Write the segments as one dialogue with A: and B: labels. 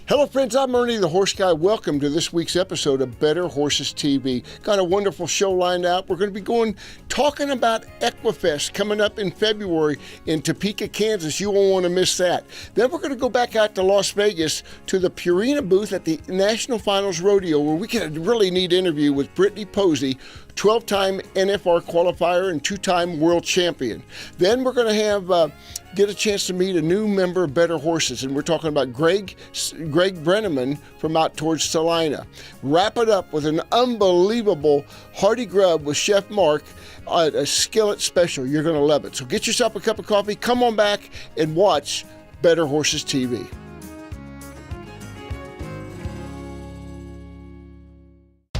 A: Hello friends, I'm Ernie the Horse Guy. Welcome to this week's episode of Better Horses TV. Got a wonderful show lined out. We're going to be talking about EquiFest coming up in February in Topeka, Kansas. You won't want to miss that. Then we're going to go back out to Las Vegas to the Purina Booth at the National Finals Rodeo, where we get a really neat interview with Brittany Pozzi, 12-time NFR qualifier and 2-time world champion. Then we're going to get a chance to meet a new member of Better Horses, and we're talking about Greg Brenneman from out towards Salina. Wrap it up with an unbelievable Hearty grub with Chef Mark, a skillet special. You're going to love it. So get yourself a cup of coffee, come on back and watch Better Horses TV.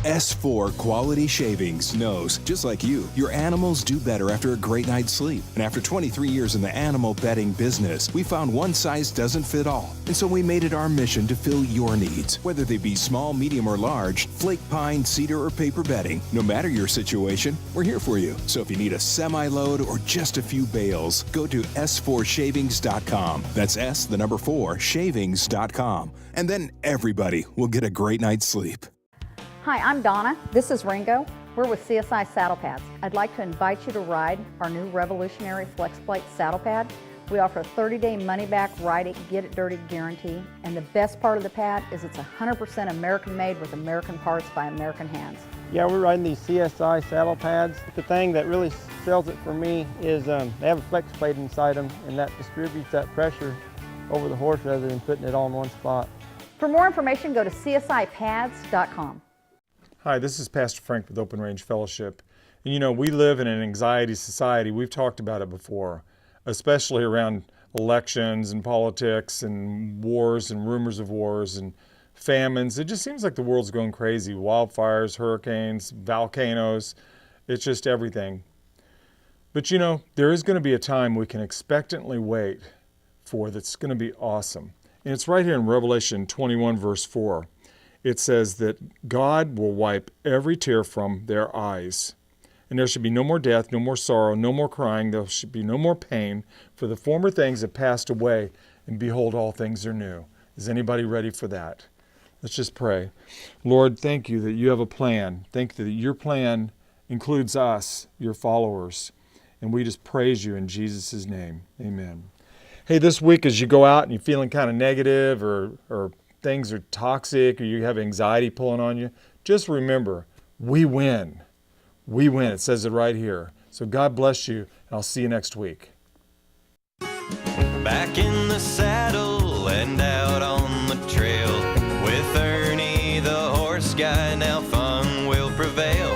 B: S4 Quality Shavings knows, just like you, your animals do better after a great night's sleep. And after 23 years in the animal bedding business, we found one size doesn't fit all. And so we made it our mission to fill your needs, whether they be small, medium, or large, flake pine, cedar, or paper bedding. No matter your situation, we're here for you. So if you need a semi-load or just a few bales, go to s4shavings.com. That's S, the number 4, shavings.com. And then everybody will get a great night's sleep.
C: Hi, I'm Donna. This is Ringo. We're with CSI Saddle Pads. I'd like to invite you to ride our new revolutionary FlexPlate saddle pad. We offer a 30-day money-back, ride it, get it dirty guarantee. And the best part of the pad is it's 100% American-made with American parts by American hands.
D: Yeah, we're riding these CSI saddle pads. The thing that really sells it for me is they have a flex plate inside them, and that distributes that pressure over the horse rather than putting it all in one spot.
C: For more information, go to csipads.com.
E: Hi, this is Pastor Frank with Open Range Fellowship. And you know, we live in an anxiety society. We've talked about it before, especially around elections and politics and wars and rumors of wars and famines. It just seems like the world's going crazy. Wildfires, hurricanes, volcanoes, it's just everything. But you know, there is going to be a time we can expectantly wait for that's going to be awesome. And it's right here in Revelation 21, verse 4. It says that God will wipe every tear from their eyes. And there should be no more death, no more sorrow, no more crying. There should be no more pain, for the former things have passed away, and behold, all things are new. Is anybody ready for that? Let's just pray. Lord, thank you that you have a plan. Thank you that your plan includes us, your followers. And we just praise you in Jesus' name. Amen. Hey, this week as you go out and you're feeling kind of negative or things are toxic or you have anxiety pulling on you, just remember, we win. We win. It says it right here. So God bless you, and I'll see you next week.
F: Back in the saddle and out on the trail with Ernie the horse guy, now fun will prevail.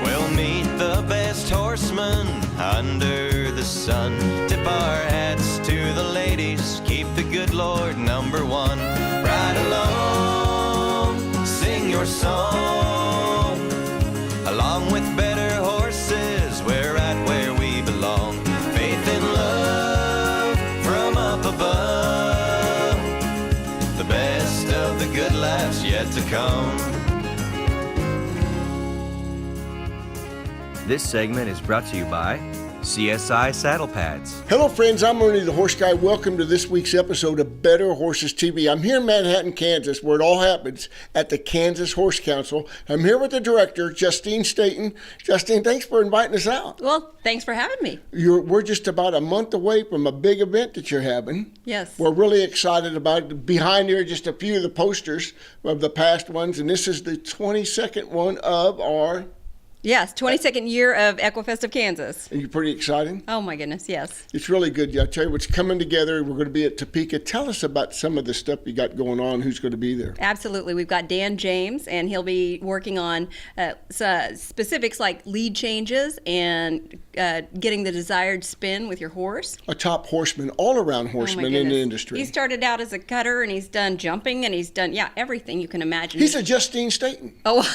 F: We'll meet the best horsemen under the sun. Tip our hats to the ladies, keep the good Lord number one. Ride along, sing your song, along with better horses, we're right where we belong. Faith and love from up above, the best of the good life's yet to come.
G: This segment is brought to you by CSI Saddle Pads.
A: Hello friends, I'm Ernie the Horse Guy. Welcome to this week's episode of Better Horses TV. I'm here in Manhattan, Kansas, where it all happens at the Kansas Horse Council. I'm here with the director, Justine Staten. Justine, thanks for inviting us out.
H: Well, thanks for having me.
A: We're just about a month away from a big event that you're having.
H: Yes.
A: We're really excited about it. Behind here, just a few of the posters of the past ones, and this is the 22nd one of our...
H: Yes, 22nd year of EquiFest of Kansas.
A: Are you pretty excited?
H: Oh my goodness, yes.
A: It's really good. I tell you what's coming together. We're going to be at Topeka. Tell us about some of the stuff you got going on. Who's going to be there?
H: Absolutely. We've got Dan James, and he'll be working on specifics like lead changes and getting the desired spin with your horse.
A: A top horseman, all-around horseman in the industry.
H: He started out as a cutter, and he's done jumping, and he's done, everything you can imagine.
A: He's a Justine Staten.
H: Oh,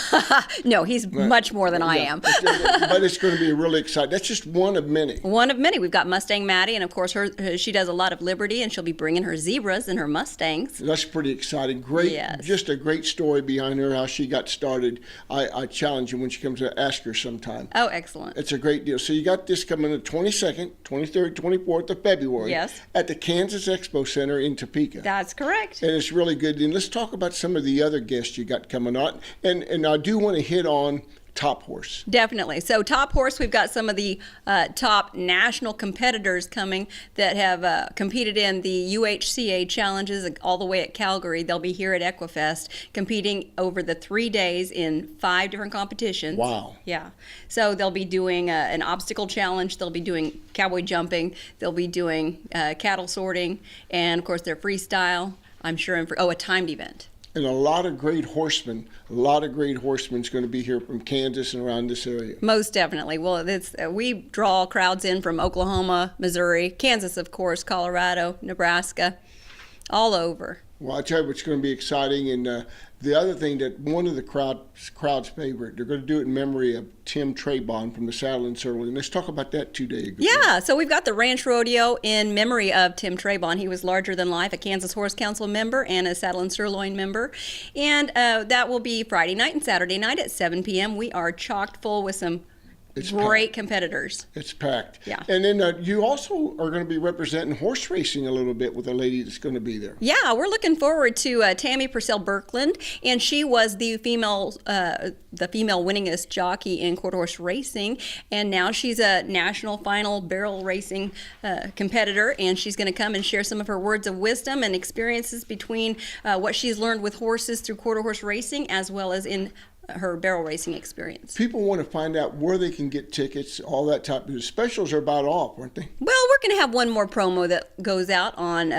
H: no, he's much more than I I am.
A: But it's going to be really exciting. That's just one of many.
H: One of many. We've got Mustang Maddie, and of course, she does a lot of Liberty, and she'll be bringing her zebras and her Mustangs.
A: That's pretty exciting. Great,
H: Yes.
A: Just a great story behind her, how she got started. I challenge you when she comes to ask her sometime.
H: Oh, excellent.
A: It's a great deal. So you got this coming the 22nd, 23rd, 24th of February.
H: Yes.
A: At the Kansas Expo Center in Topeka.
H: That's correct.
A: And it's really good. And let's talk about some of the other guests you got coming on. And I do want to hit on Top Horse.
H: Definitely. So Top Horse, we've got some of the top national competitors coming that have competed in the UHCA challenges all the way at Calgary. They'll be here at EquiFest competing over the 3 days in 5 different competitions.
A: Wow.
H: Yeah. So they'll be doing an obstacle challenge. They'll be doing cowboy jumping. They'll be doing cattle sorting. And, of course, their freestyle, I'm sure, a timed event.
A: And a lot of great horsemen is going to be here from Kansas and around this area.
H: Most definitely. Well, we draw crowds in from Oklahoma, Missouri, Kansas, of course, Colorado, Nebraska, all over.
A: Well, I tell you what's going to be exciting, and the other thing that one of the crowd's favorite, they're going to do it in memory of Tim Trabon from the Saddle and Sirloin. Let's talk about that 2 days ago.
H: Yeah, so we've got the Ranch Rodeo in memory of Tim Trabon. He was larger than life, a Kansas Horse Council member and a Saddle and Sirloin member. And that will be Friday night and Saturday night at 7 p.m. We are chocked full with some great competitors.
A: It's packed.
H: Yeah.
A: And then you also are going to be representing horse racing a little bit with a lady that's going to be there.
H: Yeah, we're looking forward to Tammy Purcell Birkland, and she was the female winningest jockey in quarter horse racing, and now she's a national final barrel racing competitor, and she's going to come and share some of her words of wisdom and experiences between what she's learned with horses through quarter horse racing as well as in her barrel racing experience.
A: People want to find out where they can get tickets, all that type of specials are about off, aren't they?
H: Well, we're going to have one more promo that goes out on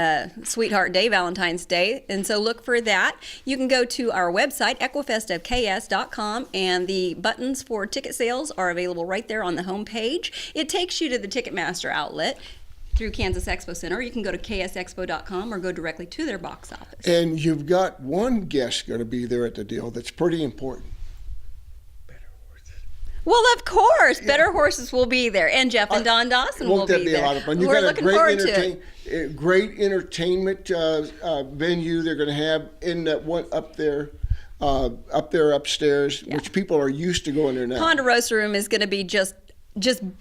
H: Sweetheart Day, Valentine's Day, and so look for that. You can go to our website, equifestofks.com, and the buttons for ticket sales are available right there on the home page. It takes you to the Ticketmaster outlet through Kansas Expo Center. You can go to ksexpo.com or go directly to their box office.
A: And you've got one guest going to be there at the deal that's pretty important.
H: Well, of course, Better Horses will be there, and Jeff and Don Dawson will be there.
A: Won't that be a lot of fun? You've
H: We're
A: got
H: looking forward to it.
A: Great entertainment venue they're going to have in that one up there upstairs, which people are used to going there now.
H: Ponderosa Room is going to be just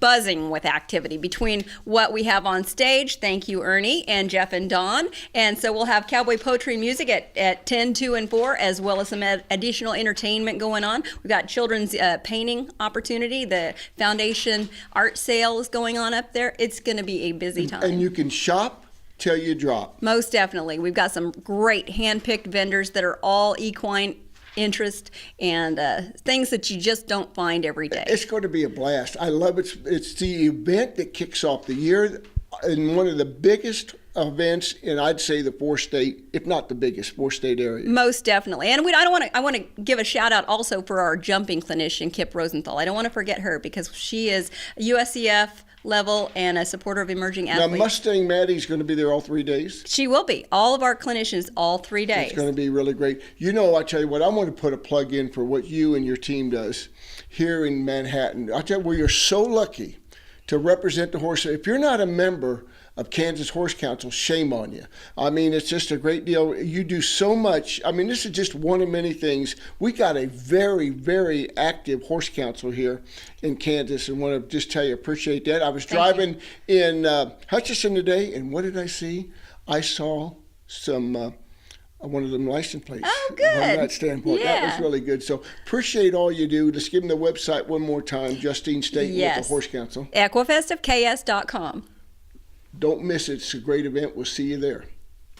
H: buzzing with activity between what we have on stage. Thank you, Ernie and Jeff and Don. And so we'll have cowboy poetry music at 10, 2, and 4, as well as some additional entertainment going on. We've got children's painting opportunity. The foundation art sale is going on up there. It's going to be a busy time.
A: And you can shop till you drop.
H: Most definitely. We've got some great hand-picked vendors that are all equine interest and things that you just don't find every day.
A: It's going to be a blast. I love it. It's the event that kicks off the year in one of the biggest events in, I'd say, the 4-state, if not the biggest 4-state area.
H: Most definitely. And I want to give a shout out also for our jumping clinician, Kip Rosenthal. I don't want to forget her because she is USCF level and a supporter of emerging athletes.
A: Now, Mustang Maddie's going to be there all 3 days?
H: She will be. All of our clinicians, all 3 days.
A: It's going to be really great. You know, I tell you what, I want to put a plug in for what you and your team does here in Manhattan. I tell you, we are so lucky to represent the horse. If you're not a member of Kansas Horse Council, shame on you. I mean, it's just a great deal. You do so much. I mean, this is just one of many things. We got a very, very active horse council here in Kansas, and want to just tell you, appreciate that. I was driving in Hutchinson today, and what did I see? I saw some one of them license plates.
H: Oh, good.
A: From that standpoint.
H: Yeah.
A: That was really good. So appreciate all you do. Let's give them the website one more time, Justine Staten with the Horse Council.
H: EquiFestofKS.com.
A: Don't miss it. It's a great event. We'll see you there.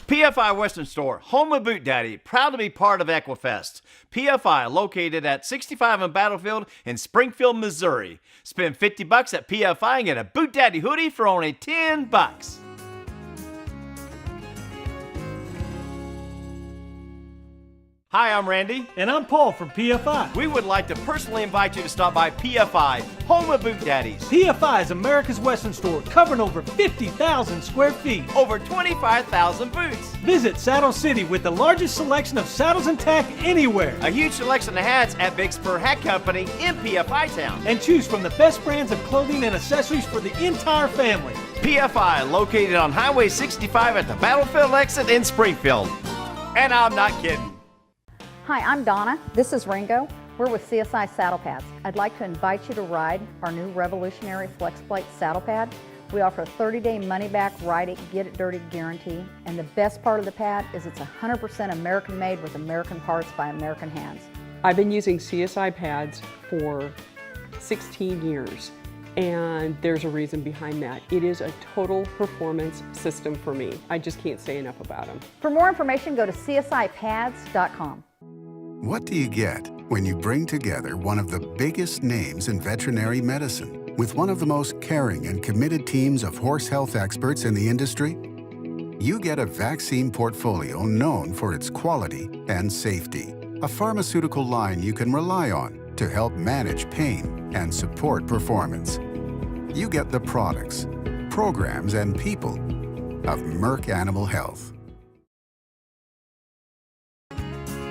I: PFI Western Store, home of Boot Daddy, proud to be part of EquiFest. PFI, located at 65 on Battlefield in Springfield, Missouri. Spend $50 at PFI and get a Boot Daddy hoodie for only $10. Hi, I'm Randy.
J: And I'm Paul from PFI.
I: We would like to personally invite you to stop by PFI, home of Boot Daddies.
J: PFI is America's Western store, covering over 50,000 square feet.
I: Over 25,000 boots.
J: Visit Saddle City with the largest selection of saddles and tack anywhere.
I: A huge selection of hats at Big Spur Hat Company in PFI Town.
J: And choose from the best brands of clothing and accessories for the entire family.
I: PFI, located on Highway 65 at the Battlefield exit in Springfield. And I'm not kidding.
C: Hi, I'm Donna. This is Ringo. We're with CSI Saddle Pads. I'd like to invite you to ride our new revolutionary FlexPlate saddle pad. We offer a 30-day money-back, ride it, get it dirty guarantee. And the best part of the pad is it's 100% American-made with American parts by American hands.
K: I've been using CSI pads for 16 years, and there's a reason behind that. It is a total performance system for me. I just can't say enough about them.
C: For more information, go to csipads.com.
L: What do you get when you bring together one of the biggest names in veterinary medicine with one of the most caring and committed teams of horse health experts in the industry? You get a vaccine portfolio known for its quality and safety, a pharmaceutical line you can rely on to help manage pain and support performance. You get the products, programs, and people of Merck Animal Health.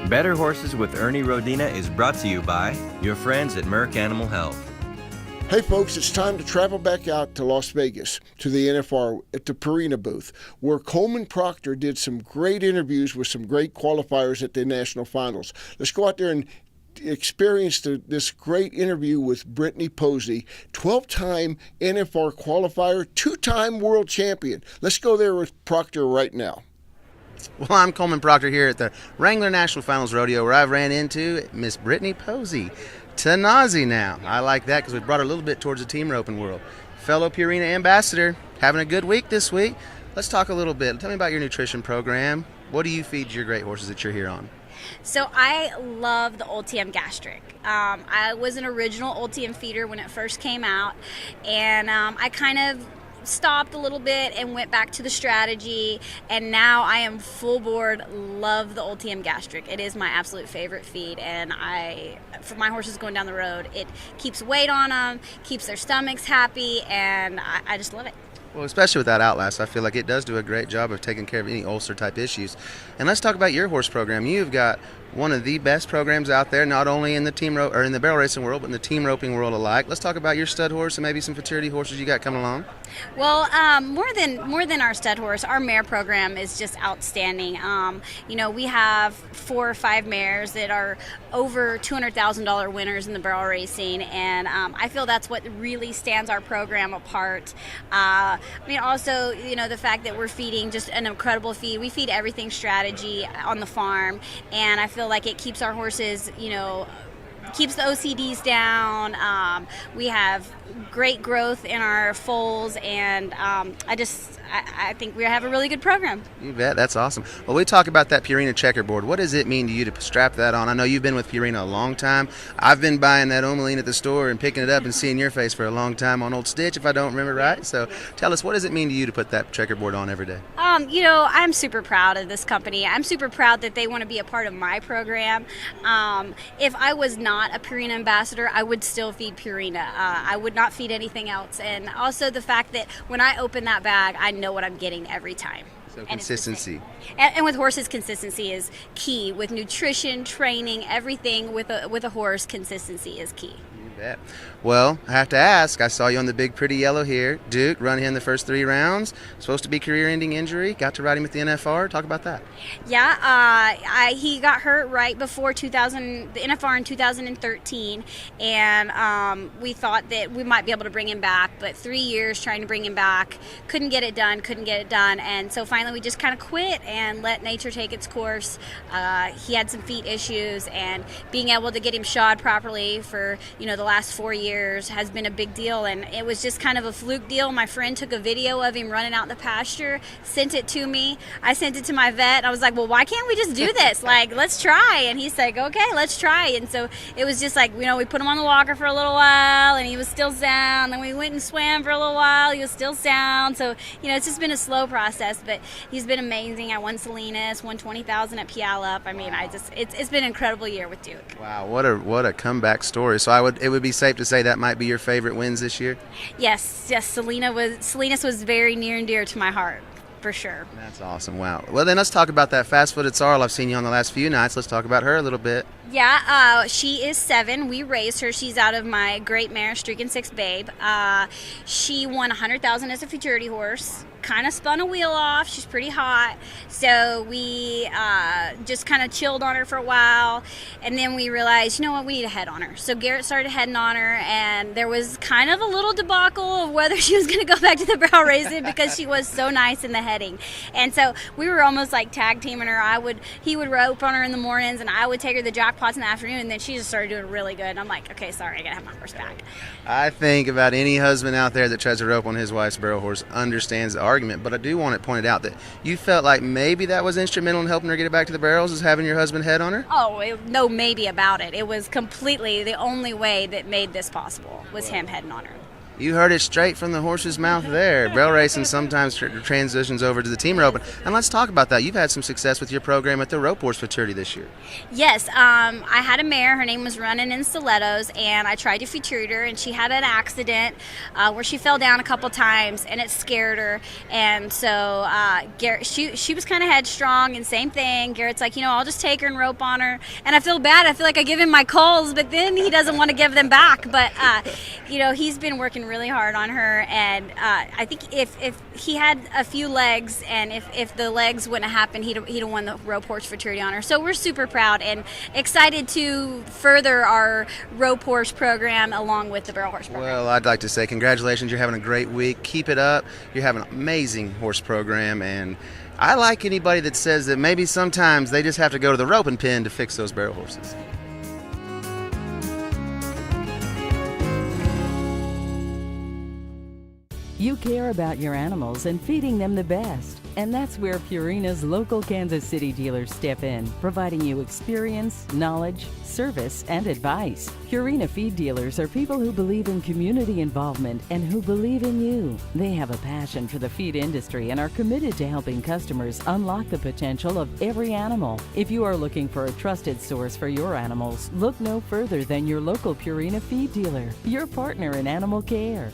G: Better Horses with Ernie Rodina is brought to you by your friends at Merck Animal Health.
A: Hey folks, it's time to travel back out to Las Vegas, to the NFR at the Purina Booth, where Coleman Proctor did some great interviews with some great qualifiers at the national finals. Let's go out there and experience this great interview with Britney Pozzi, 12-time NFR qualifier, 2-time world champion. Let's go there with Proctor right now.
M: Well, I'm Coleman Proctor here at the Wrangler National Finals Rodeo, where I've ran into Miss Brittany Pozzi. Tanazi now. I like that because we brought her a little bit towards the team roping world. Fellow Purina ambassador, having a good week this week. Let's talk a little bit. Tell me about your nutrition program. What do you feed your great horses that you're here on?
N: So I love the Ultium Gastric. I was an original Ultium feeder when it first came out, and I kind of stopped a little bit and went back to the strategy, and now I am full board, love the Ultium Gastric. It is my absolute favorite feed, and for my horses going down the road, it keeps weight on them, keeps their stomachs happy, and I just love it.
M: Well, especially with that Outlast, I feel like it does do a great job of taking care of any ulcer type issues. And let's talk about your horse program. You've got one of the best programs out there, not only in the team or in the barrel racing world, but in the team roping world alike. Let's talk about your stud horse and maybe some futurity horses you got coming along.
N: Well, more than our stud horse, our mare program is just outstanding. We have 4 or 5 mares that are over $200,000 winners in the barrel racing, and I feel that's what really stands our program apart. Also, the fact that we're feeding just an incredible feed. We feed everything strategy on the farm, and I feel like it keeps our horses, keeps the OCDs down. We have great growth in our foals, and I think we have a really good program.
M: You bet. That's awesome. Well, we talk about that Purina checkerboard. What does it mean to you to strap that on? I know you've been with Purina a long time. I've been buying that Omeline at the store and picking it up and seeing your face for a long time on Old Stitch, if I don't remember right. So tell us, what does it mean to you to put that checkerboard on every day?
N: I'm super proud of this company. I'm super proud that they want to be a part of my program. If I was not a Purina ambassador, I would still feed Purina. I would not feed anything else. And also the fact that when I open that bag, I know what I'm getting every time.
M: So consistency.
N: And with horses, consistency is key. With nutrition, training, everything with a horse, consistency is key.
M: You bet. Well, I have to ask, I saw you on the big pretty yellow here. Duke, run him the first 3 rounds. Supposed to be career-ending injury. Got to ride him at the NFR. Talk about that.
N: Yeah, he got hurt right before the NFR in 2013, and we thought that we might be able to bring him back, but 3 years trying to bring him back, couldn't get it done, and so finally we just kind of quit and let nature take its course. He had some feet issues, and being able to get him shod properly for the last 4 years has been a big deal, and it was just kind of a fluke deal. My friend took a video of him running out the pasture, sent it to me. I sent it to my vet. I was like, well, why can't we just do this? Like, let's try. And he's like, okay, let's try. And so it was just like, we put him on the walker for a little while, and he was still sound. Then we went and swam for a little while. He was still sound. So, it's just been a slow process, but he's been amazing. I won Salinas, won 20,000 at Puyallup. I mean, it's been an incredible year with Duke.
M: Wow, what a comeback story. So it would be safe to say that might be your favorite wins this year?
N: Yes, Salinas was very near and dear to my heart, for sure.
M: That's awesome. Wow. Well, then let's talk about that fast-footed sorrel. I've seen you on the last few nights. Let's talk about her a little bit.
N: Yeah, she is 7. We raised her. She's out of my great mare, Streakin' Six Babe. She won 100,000 as a futurity horse. Kind of spun a wheel off. She's pretty hot. So we just kind of chilled on her for a while. And then we realized, you know what, we need a head on her. So Garrett started heading on her, and there was kind of a little debacle of whether she was going to go back to the barrel racing because she was so nice in the heading. And so we were almost like tag teaming her. He would rope on her in the mornings, and I would take her to the jackpots in the afternoon, and then she just started doing really good. And I'm like, okay, sorry, I got to have my horse back.
M: I think about any husband out there that tries to rope on his wife's barrel horse understands the argument, but I do want it pointed out that you felt like maybe that was instrumental in helping her get it back to the barrels, is having your husband head on her?
N: Oh, no maybe about it. It was completely the only way that made this possible was him heading on her.
M: You heard it straight from the horse's mouth there. Barrel racing sometimes transitions over to the team roping. And let's talk about that. You've had some success with your program at the Rope Horse Futurity this year.
N: Yes. I had a mare. Her name was Running in Stilettos, and I tried to futurity her, and she had an accident where she fell down a couple times, and it scared her. And so Garrett, she was kind of headstrong, and same thing. Garrett's like, I'll just take her and rope on her. And I feel bad. I feel like I give him my calls, but then he doesn't want to give them back. But, he's been working really hard on her, and I think if he had a few legs, and if the legs wouldn't have happened, he'd have won the rope horse futurity on her. So we're super proud and excited to further our rope horse program along with the barrel horse program.
M: Well, I'd like to say congratulations. You're having a great week. Keep it up. You're having an amazing horse program, and I like anybody that says that maybe sometimes they just have to go to the roping pen to fix those barrel horses.
O: You care about your animals and feeding them the best. And that's where Purina's local Kansas City dealers step in, providing you experience, knowledge, service, and advice. Purina feed dealers are people who believe in community involvement and who believe in you. They have a passion for the feed industry and are committed to helping customers unlock the potential of every animal. If you are looking for a trusted source for your animals, look no further than your local Purina feed dealer, your partner in animal care.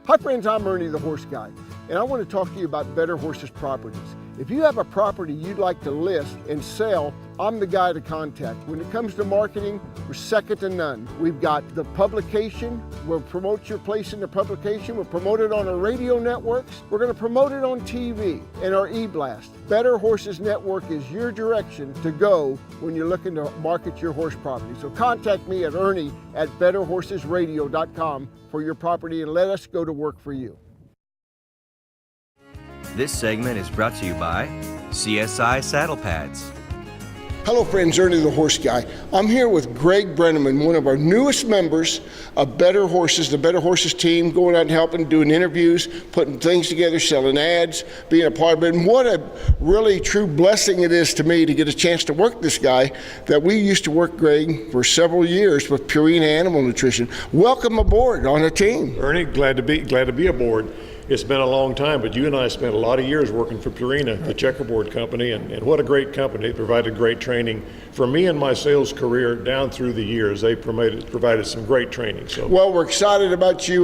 A: Hi friends, I'm Ernie the Horse Guy, and I want to talk to you about Better Horses properties. If you have a property you'd like to list and sell, I'm the guy to contact. When it comes to marketing, we're second to none. We've got the publication, we'll promote your place in the publication, we'll promote it on our radio networks, we're going to promote it on TV and our e-blast. Better Horses Network is your direction to go when you're looking to market your horse property. So contact me at Ernie at betterhorsesradio.com for your property, and let us go to work for you.
G: This segment is brought to you by CSI Saddle Pads.
A: Hello friends, Ernie the Horse Guy. I'm here with Greg Brenneman, one of our newest members of Better Horses, the Better Horses team, going out and helping, doing interviews, putting things together, selling ads, being a part of it. And what a really true blessing it is to me to get a chance to work this guy that we used to work, Greg, for several years with Purina Animal Nutrition. Welcome aboard on the team.
P: Ernie, glad to be aboard. It's been a long time, but you and I spent a lot of years working for Purina, the checkerboard company, and what a great company. They provided great training for me and my sales career down through the years. They provided some great training. So,
A: well, we're excited about you.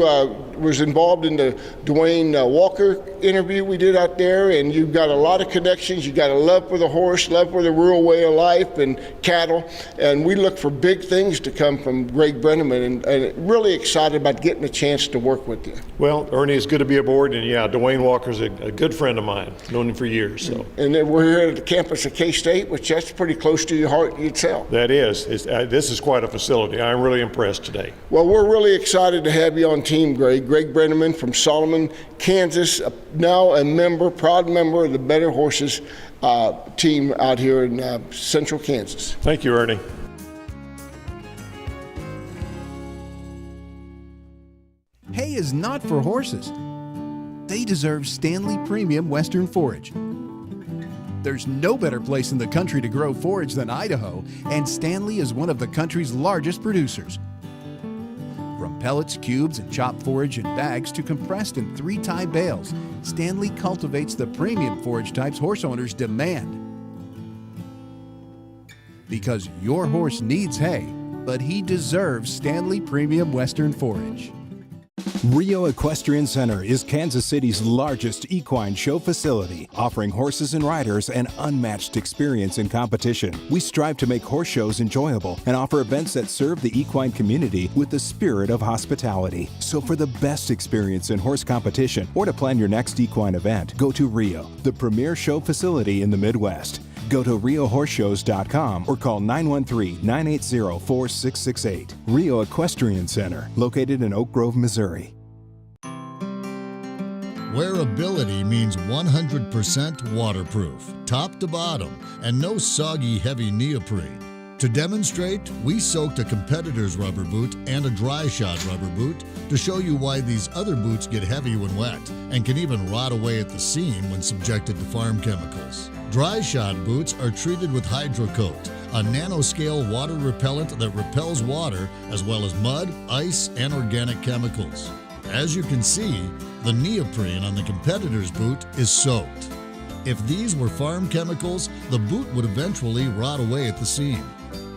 A: Was involved in the Dwayne Walker interview we did out there, and you've got a lot of connections. You've got a love for the horse, love for the rural way of life and cattle, and we look for big things to come from Greg Brenneman, and really excited about getting a chance to work with you.
P: Well, Ernie, it's good to be aboard. And yeah, Dwayne Walker's a good friend of mine. Known him for years. So.
A: And then we're here at the campus of K-State, which that's pretty close to your heart yourself.
P: That is. This is quite a facility. I'm really impressed today.
A: Well, we're really excited to have you on team, Greg. Greg Brenneman from Solomon, Kansas, now a member, proud member of the Better Horses team out here in central Kansas.
P: Thank you, Ernie.
Q: hay is not for horses. They deserve Stanley Premium Western Forage. There's no better place in the country to grow forage than Idaho, and Stanley is one of the country's largest producers. From pellets, cubes, and chopped forage in bags to compressed in 3-tie bales, Stanley cultivates the premium forage types horse owners demand. Because your horse needs hay, but he deserves Stanley Premium Western Forage.
B: Rio Equestrian Center is Kansas City's largest equine show facility, offering horses and riders an unmatched experience in competition. We strive to make horse shows enjoyable and offer events that serve the equine community with the spirit of hospitality. So for the best experience in horse competition or to plan your next equine event, go to Rio, the premier show facility in the Midwest. Go to RioHorseShows.com or call 913-980-4668. Rio Equestrian Center, located in Oak Grove, Missouri.
R: Wearability means 100% waterproof, top to bottom, and no soggy, heavy neoprene. To demonstrate, we soaked a competitor's rubber boot and a dry shod rubber boot to show you why these other boots get heavy when wet and can even rot away at the seam when subjected to farm chemicals. Dry shod boots are treated with HydroCoat, a nanoscale water repellent that repels water as well as mud, ice, and organic chemicals. As you can see, the neoprene on the competitor's boot is soaked. If these were farm chemicals, the boot would eventually rot away at the seam.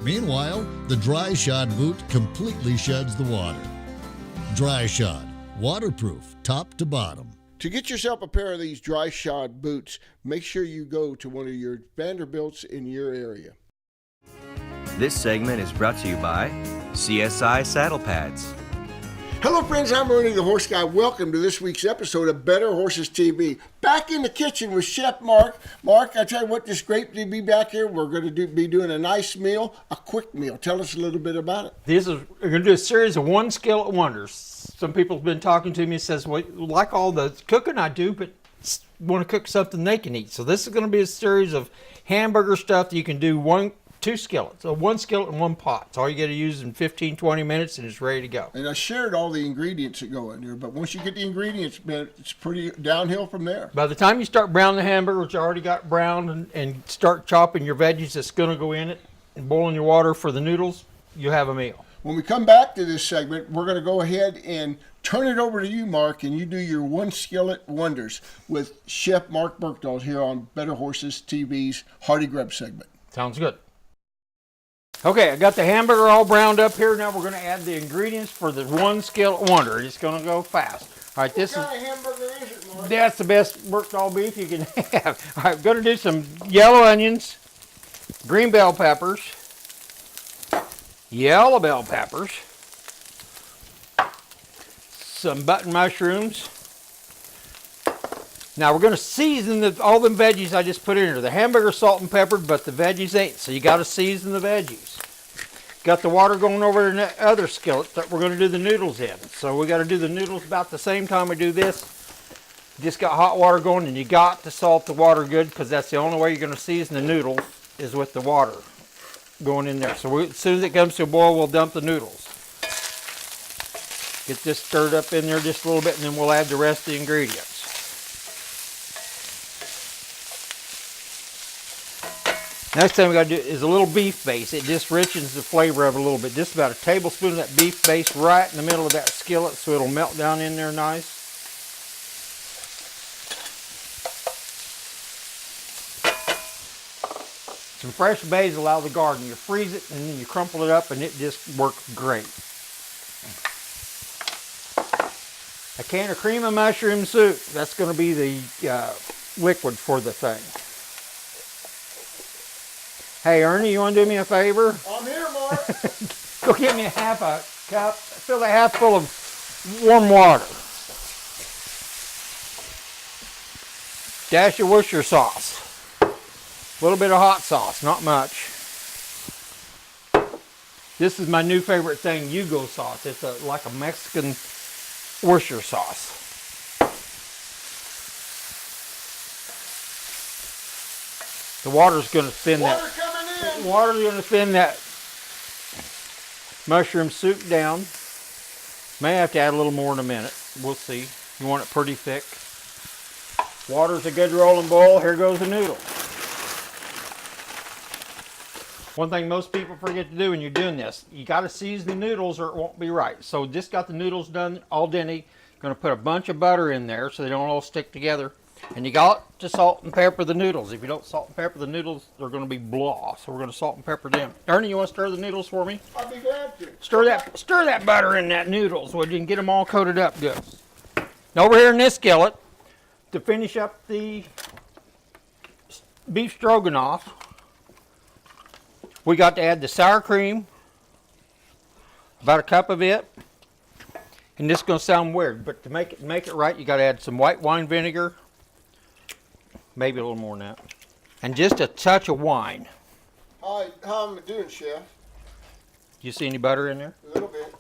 R: Meanwhile, the dry shod boot completely sheds the water. Dry shod, waterproof, top to bottom.
A: To get yourself a pair of these dry shod boots, make sure you go to one of your Vanderbilts in your area.
G: This segment is brought to you by CSI Saddle Pads.
A: Hello friends, I'm Ernie the Horse Guy. Welcome to this week's episode of Better Horses TV. Back in the kitchen with Chef Mark. Mark, I tell you what, it's great to be back here. We're going to be doing a nice meal, a quick meal. Tell us a little bit about it.
J: We're going to do a series of one skillet wonders. Some people have been talking to me and says, well, like all the cooking I do, but want to cook something they can eat. So this is going to be a series of hamburger stuff that you can do two skillets. So one skillet and one pot. It's all you got to use in 15-20 minutes and it's ready to go.
A: And I shared all the ingredients that go in there, but once you get the ingredients, man, it's pretty downhill from there.
J: By the time you start browning the hamburger, which you already got browned, and start chopping your veggies that's going to go in it and boiling your water for the noodles, you have a meal.
A: When we come back to this segment, we're going to go ahead and turn it over to you, Mark, and you do your one skillet wonders with Chef Mark Berkdahl here on Better Horses TV's Hearty Grub segment.
J: Sounds good. Okay, I got the hamburger all browned up here. Now we're going to add the ingredients for the one skillet wonder. It's going to go fast. All right,
A: what kind of hamburger is it, Mark?
J: That's the best Berkdahl beef you can have. All right, I'm going to do some yellow onions, green bell peppers, yellow bell peppers, some button mushrooms. Now we're going to season all the veggies I just put in here. The hamburger salt and peppered, but the veggies ain't. So you got to season the veggies. Got the water going over in the other skillet that we're going to do the noodles in. So we got to do the noodles about the same time we do this. Just got hot water going, and you got to salt the water good because that's the only way you're going to season the noodles is with the water going in there. So as soon as it comes to a boil, we'll dump the noodles. Get this stirred up in there just a little bit, and then we'll add the rest of the ingredients. Next thing we got to do is a little beef base. It just richens the flavor of it a little bit. Just about a tablespoon of that beef base right in the middle of that skillet so it'll melt down in there nice. Some fresh basil out of the garden. You freeze it and then you crumple it up and it just works great. A can of cream of mushroom soup. That's going to be the liquid for the thing. Hey, Ernie, you want to do me a favor?
A: I'm here, Mark.
J: Go get me a half a cup. Fill that half full of warm water. Dash of Worcestershire sauce. A little bit of hot sauce, not much. This is my new favorite thing, Yugo sauce. It's like a Mexican Worcestershire sauce. The water's going to thin that. Water's going to thin that mushroom soup down. May have to add a little more in a minute. We'll see. You want it pretty thick. Water's a good rolling boil. Here goes the noodle. One thing most people forget to do when you're doing this, you got to season the noodles or it won't be right. So just got the noodles done al dente. Going to put a bunch of butter in there so they don't all stick together. And you got to salt and pepper the noodles. If you don't salt and pepper the noodles, they're going to be blah. So we're going to salt and pepper them. Ernie, you want to stir the noodles for me?
A: I'll be glad to.
J: Stir that butter in that noodles so you can get them all coated up good. Now over here in this skillet, to finish up the beef stroganoff, we got to add the sour cream, about a cup of it. And this is going to sound weird, but to make it right, you got to add some white wine vinegar, maybe a little more than that, and just a touch of wine.
A: Hi, how am I doing, Chef?
J: You see any butter in there?
A: A little bit.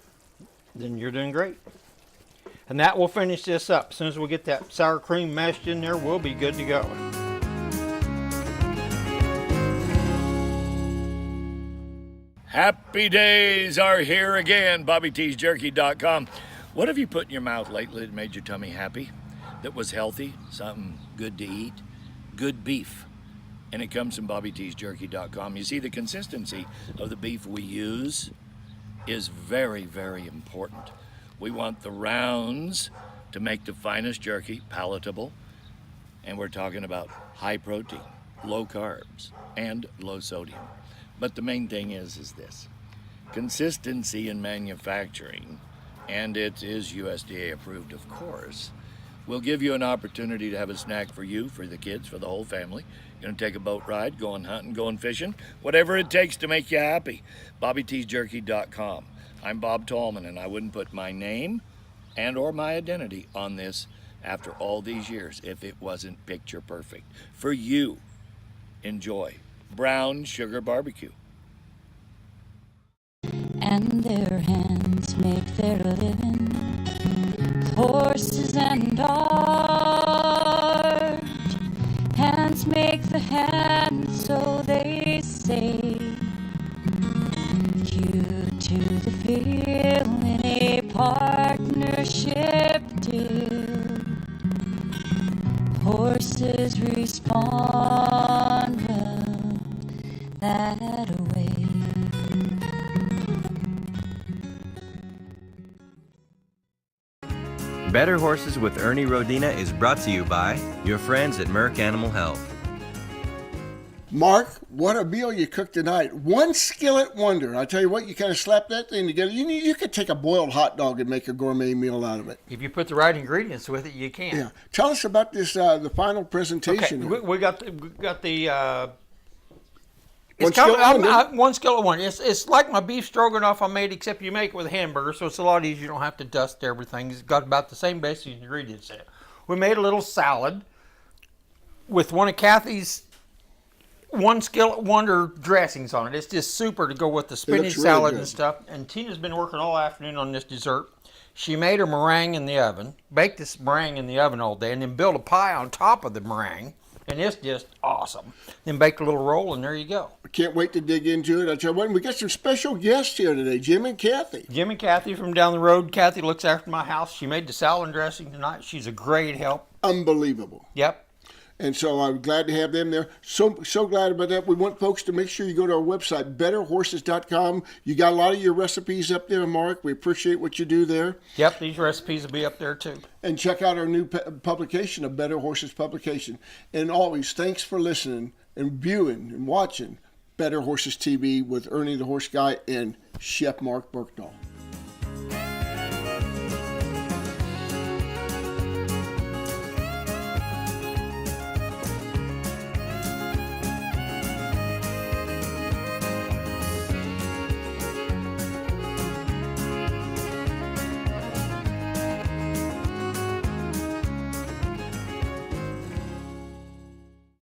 J: Then you're doing great. And that will finish this up. As soon as we get that sour cream mashed in there, we'll be good to go.
S: Happy days are here again. BobbyTsJerky.com. What have you put in your mouth lately that made your tummy happy? That was healthy? Something good to eat? Good beef. And it comes from BobbyTsJerky.com. You see, the consistency of the beef we use is very, very important. We want the rounds to make the finest jerky palatable. And we're talking about high protein, low carbs, and low sodium. But the main thing is this. Consistency in manufacturing, and it is USDA approved, of course, will give you an opportunity to have a snack for you, for the kids, for the whole family. You're gonna take a boat ride, going hunting, going fishing, whatever it takes to make you happy. BobbyTsJerky.com. I'm Bob Tallman, and I wouldn't put my name and or my identity on this after all these years if it wasn't picture perfect. For you, enjoy brown sugar barbecue.
T: And their hands make their living, horses and art. Hands make the hands, so they say. You to the field in a partnership deal. Horses respond well that way.
G: Better Horses with Ernie Rodina is brought to you by your friends at Merck Animal Health.
A: Mark, what a meal you cooked tonight. One skillet wonder. I tell you what, you kind of slap that thing together. You could take a boiled hot dog and make a gourmet meal out of it.
J: If you put the right ingredients with it, you can.
A: Yeah. Tell us about this, the final presentation.
J: Okay, we got the
A: One
J: skillet one. It's like my beef stroganoff I made, except you make it with a hamburger, so it's a lot easier. You don't have to dust everything. It's got about the same basic ingredients in it. We made a little salad with one of Kathy's one skillet wonder dressings on it. It's just super to go with the spinach salad and stuff. And Tina's been working all afternoon on this dessert. She made her meringue in the oven, baked this meringue in the oven all day, and then built a pie on top of the meringue. And it's just awesome. Then baked a little roll, and there you go.
A: I can't wait to dig into it. I tell you what, we got some special guests here today, Jim and Kathy.
J: Jim and Kathy from down the road. Kathy looks after my house. She made the salad dressing tonight. She's a great help.
A: Unbelievable.
J: Yep.
A: And so I'm glad to have them there. So glad about that. We want folks to make sure you go to our website, betterhorses.com. You got a lot of your recipes up there, Mark. We appreciate what you do there.
J: Yep, these recipes will be up there too.
A: And check out our new publication, a Better Horses publication. And always, thanks for listening and viewing and watching Better Horses TV with Ernie the Horse Guy and Chef Mark Berkdahl.